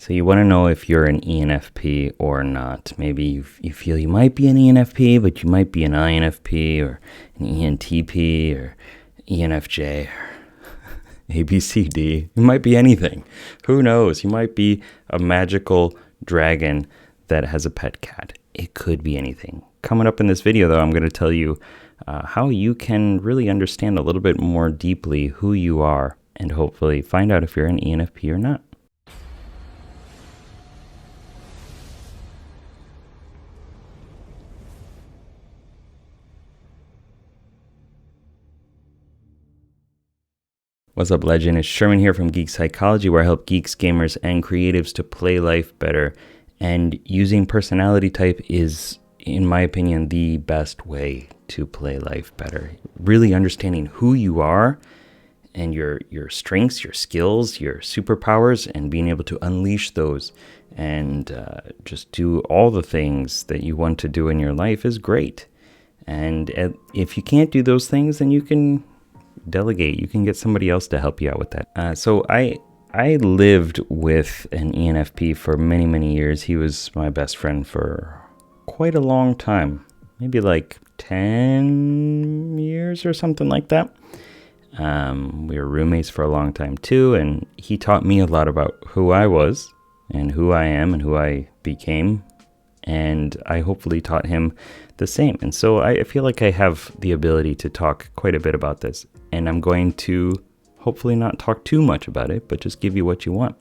So you want to know if you're an ENFP or not. Maybe you feel you might be an ENFP, but you might be an INFP or an ENTP or ENFJ or ABCD. You might be anything. Who knows? You might be a magical dragon that has a pet cat. It could be anything. Coming up in this video, though, I'm going to tell you how you can really understand a little bit more deeply who you are and hopefully find out if you're an ENFP or not. What's up, legend? It's Sherman here from Geek Psychology, where I help geeks, gamers, and creatives to play life better. And using personality type is, in my opinion, the best way to play life better. Really understanding who you are and your strengths, your skills, your superpowers, and being able to unleash those and just do all the things that you want to do in your life is great. And if you can't do those things, then you can delegate. You can get somebody else to help you out with that. So I lived with an ENFP for many, many years. He was my best friend for quite a long time, maybe like 10 years or something like that. We were roommates for a long time too, and he taught me a lot about who I was and who I am and who I became, and I hopefully taught him the same. And so I feel like I have the ability to talk quite a bit about this, and I'm going to hopefully not talk too much about it, but just give you what you want.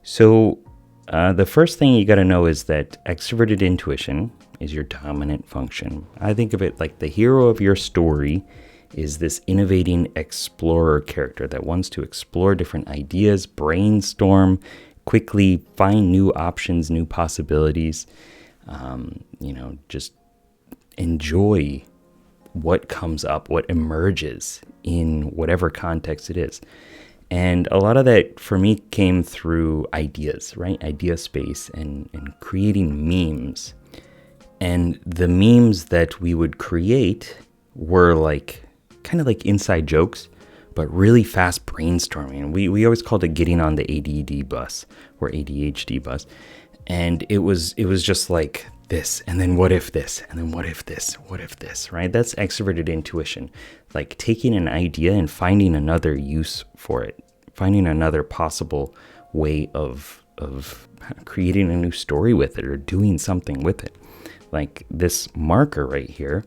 So the first thing you got to know is that extroverted intuition is your dominant function. I think of it like the hero of your story is this innovating explorer character that wants to explore different ideas, brainstorm, quickly find new options, new possibilities, just enjoy what comes up, what emerges in whatever context it is. And a lot of that for me came through ideas, right? Idea space and creating memes. And the memes that we would create were kind of like inside jokes, but really fast brainstorming. We always called it getting on the ADD bus or ADHD bus. And it was just like this, and then what if this, and then what if this, right? That's extroverted intuition, like taking an idea and finding another use for it, finding another possible way of creating a new story with it or doing something with it. Like this marker right here,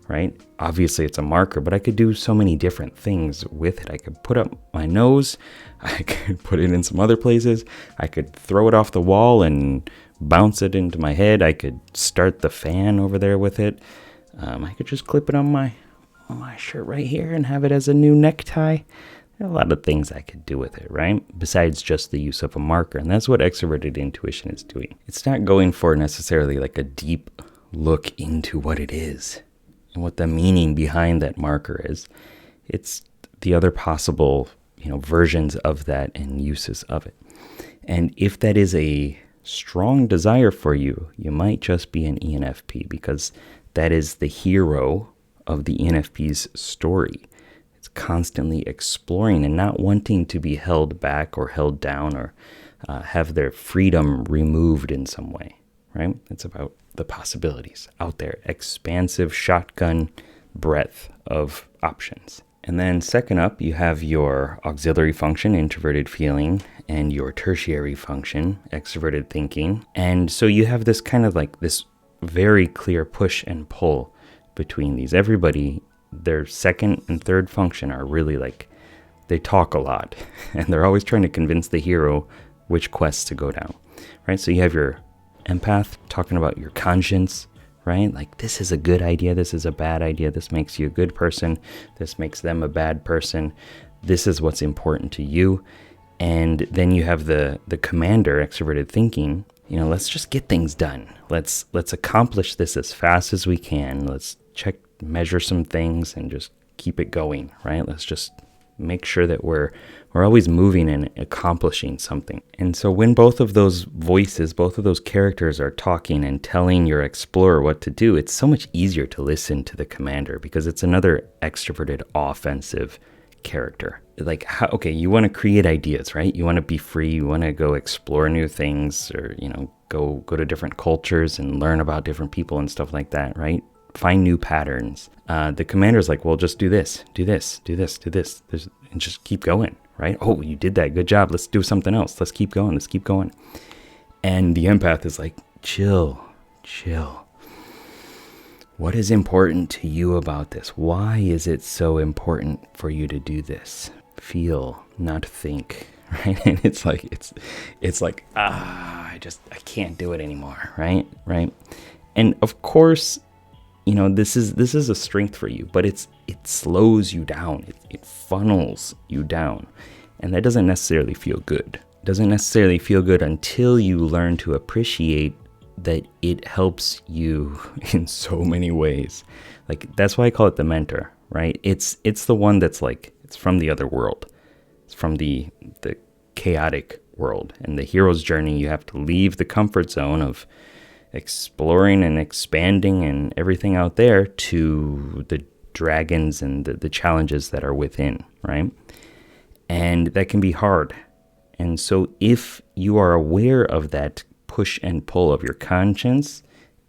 right? Obviously it's a marker, but I could do so many different things with it. I could put up my nose, I could put it in some other places, I could throw it off the wall and bounce it into my head. I could start the fan over there with it. I could just clip it on my shirt right here and have it as a new necktie. There are a lot of things I could do with it, right? Besides just the use of a marker. And that's what extroverted intuition is doing. It's not going for necessarily like a deep look into what it is and what the meaning behind that marker is. It's the other possible, versions of that and uses of it. And if that is a strong desire for you, you might just be an ENFP, because that is the hero of the ENFP's story. It's constantly exploring and not wanting to be held back or held down or have their freedom removed in some way, right? It's about the possibilities out there, expansive shotgun breadth of options. And then second up, you have your auxiliary function, introverted feeling, and your tertiary function, extroverted thinking. And so you have this kind of like this very clear push and pull between these. Everybody, their second and third function are really they talk a lot, and they're always trying to convince the hero which quests to go down, right? So you have your empath talking about your conscience, right? Like, this is a good idea, this is a bad idea, this makes you a good person, this makes them a bad person, this is what's important to you. And then you have the commander, extroverted thinking, let's just get things done. Let's accomplish this as fast as we can. Let's measure some things and just keep it going, right? Let's just make sure that we're always moving and accomplishing something. And so when both of those voices, both of those characters are talking and telling your explorer what to do, it's so much easier to listen to the commander because it's another extroverted offensive character. Like, how, okay, you want to create ideas, right? You want to be free. You want to go explore new things, or, go to different cultures and learn about different people and stuff like that, right? Find new patterns. The commander's like, well, just do this, do this, do this, do this, and just keep going, right? Oh, you did that. Good job. Let's do something else. Let's keep going. Let's keep going. And the empath is like, chill. What is important to you about this? Why is it so important for you to do this? Feel, not think, right? And it's like, I can't do it anymore, right? And of course, this is a strength for you, but it slows you down. It funnels you down. And that doesn't necessarily feel good. It doesn't necessarily feel good until you learn to appreciate that it helps you in so many ways. Like, that's why I call it the mentor, right? It's the one that's like, it's from the other world. It's from the chaotic world. And the hero's journey, you have to leave the comfort zone of exploring and expanding and everything out there to the dragons and the challenges that are within, right? And that can be hard. And so if you are aware of that push and pull of your conscience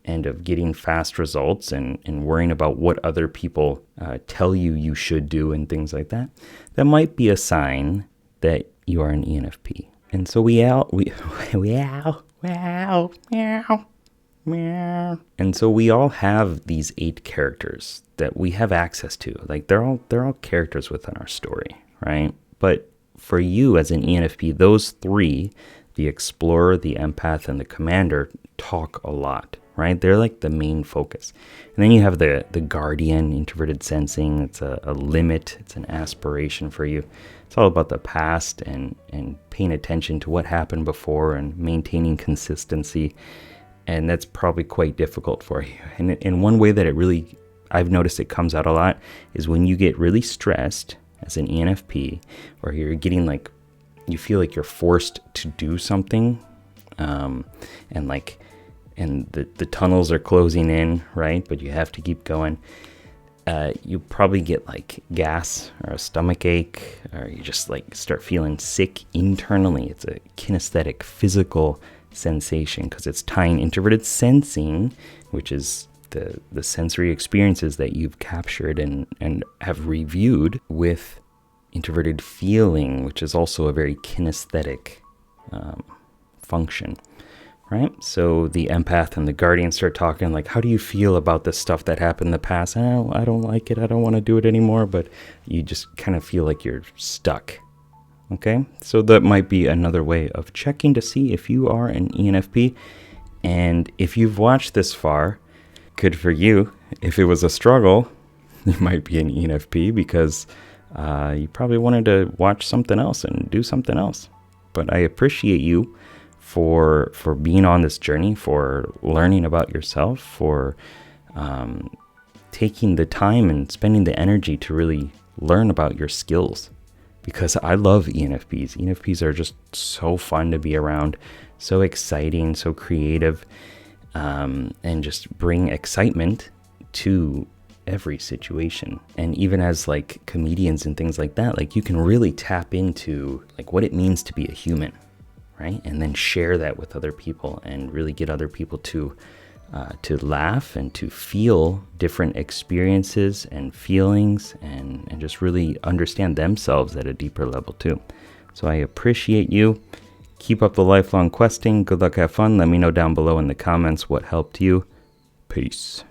and of getting fast results and worrying about what other people tell you should do and things like that, that might be a sign that you are an ENFP. And so and so we all have these 8 characters that we have access to. Like, they're all characters within our story, right? But for you as an ENFP, those 3, the explorer, the empath, and the commander, talk a lot, right? They're like the main focus. And then you have the guardian, introverted sensing. It's a limit. It's an aspiration for you. It's all about the past and paying attention to what happened before and maintaining consistency. And that's probably quite difficult for you. And in one way that I've noticed it comes out a lot is when you get really stressed as an ENFP, or you're getting like, you feel like you're forced to do something, and the tunnels are closing in, right? But you have to keep going. You probably get like gas or a stomach ache, or you just like start feeling sick internally. It's a kinesthetic, physical sensation, because it's tying introverted sensing, which is the sensory experiences that you've captured and have reviewed, with introverted feeling, which is also a very kinesthetic function, right? So the empath and the guardian start talking like, how do you feel about this stuff that happened in the past? I don't like it. I don't want to do it anymore. But you just kind of feel like you're stuck. Okay, so that might be another way of checking to see if you are an ENFP. And if you've watched this far, good for you. If it was a struggle, you might be an ENFP because you probably wanted to watch something else and do something else. But I appreciate you for being on this journey, for learning about yourself, for taking the time and spending the energy to really learn about your skills. Because I love ENFPs. ENFPs are just so fun to be around, so exciting, so creative, and just bring excitement to every situation. And even as like comedians and things like that, like you can really tap into like what it means to be a human, right? And then share that with other people and really get other people to laugh and to feel different experiences and feelings and just really understand themselves at a deeper level too. So I appreciate you. Keep up the lifelong questing. Good luck, have fun. Let me know down below in the comments what helped you. Peace.